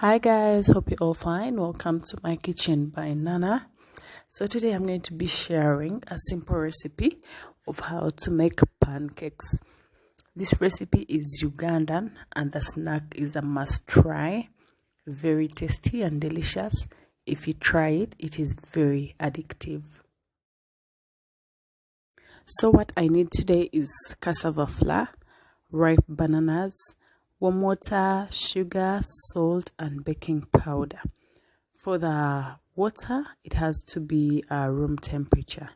Hi guys, hope you're all fine. Welcome to my kitchen by Nana. So today I'm going to be sharing a simple recipe of how to make pancakes. This recipe is Ugandan and the snack is a must try. Very tasty and delicious. If you try it, it is very addictive. So what I need today is cassava flour, ripe bananas, warm water, sugar, salt, and baking powder. For the water, it has to be room temperature.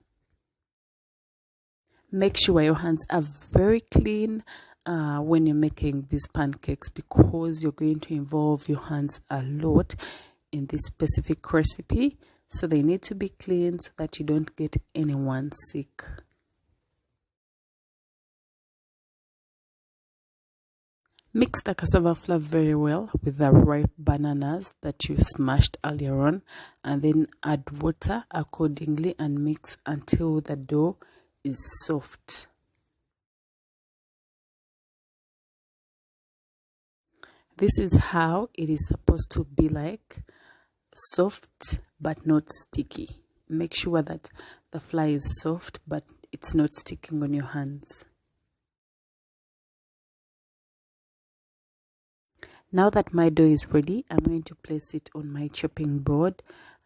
Make sure your hands are very clean when you're making these pancakes, because you're going to involve your hands a lot in this specific recipe. So they need to be clean so that you don't get anyone sick. Mix the cassava flour very well with the ripe bananas that you smashed earlier on, and then add water accordingly and mix until the dough is soft. This is how it is supposed to be like, soft but not sticky. Make sure that the flour is soft but it's not sticking on your hands. Now that my dough is ready, I'm going to place it on my chopping board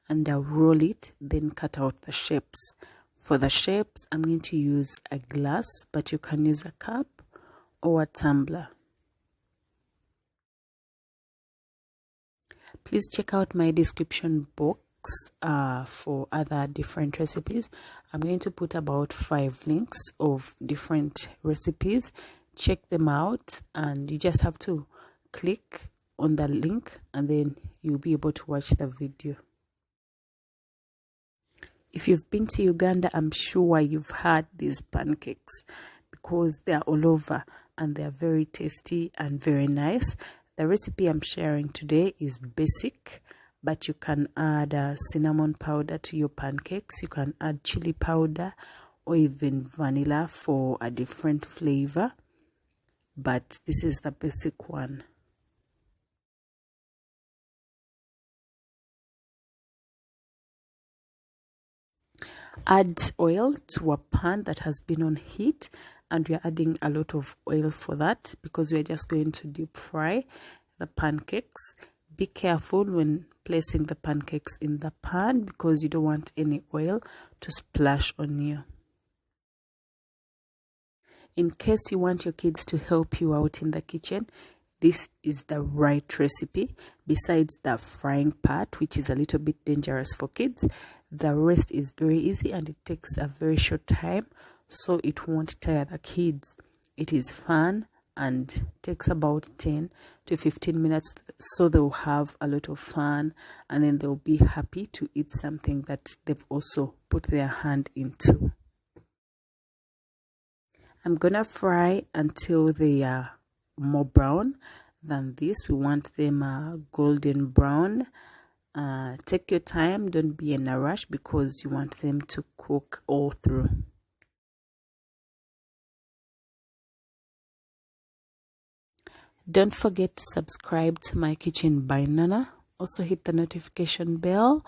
and I'll roll it, then cut out the shapes. For the shapes, I'm going to use a glass, but you can use a cup or a tumbler. Please check out my description box for other different recipes. I'm going to put about 5 links of different recipes. Check them out and you just have to click on the link and then you'll be able to watch the video. If you've been to Uganda, I'm sure you've had these pancakes because they're all over and they're very tasty and very nice. The recipe I'm sharing today is basic, but you can add cinnamon powder to your pancakes. You can add chili powder or even vanilla for a different flavor, but this is the basic one. Add oil to a pan that has been on heat, and we are adding a lot of oil for that because we are just going to deep fry the pancakes. Be careful when placing the pancakes in the pan because you don't want any oil to splash on you. In case you want your kids to help you out in the kitchen, this is the right recipe. Besides the frying part, which is a little bit dangerous for kids, the rest is very easy and it takes a very short time, so it won't tire the kids. It is fun and takes about 10 to 15 minutes, so they'll have a lot of fun and then they'll be happy to eat something that they've also put their hand into. I'm gonna fry until they are more brown than this. We want them golden brown. Take your time, don't be in a rush because you want them to cook all through. Don't forget to subscribe to my kitchen by Nana. Also hit the notification bell.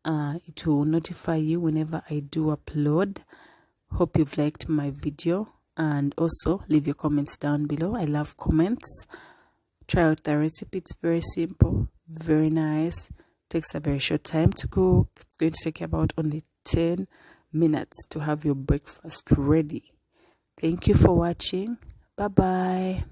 It will notify you whenever I do upload. Hope you've liked my video, and also leave your comments down below. I love comments. Try out the recipe. It's very simple, very nice. Takes a very short time to cook. It's going to take about only 10 minutes to have your breakfast ready. Thank you for watching. Bye bye.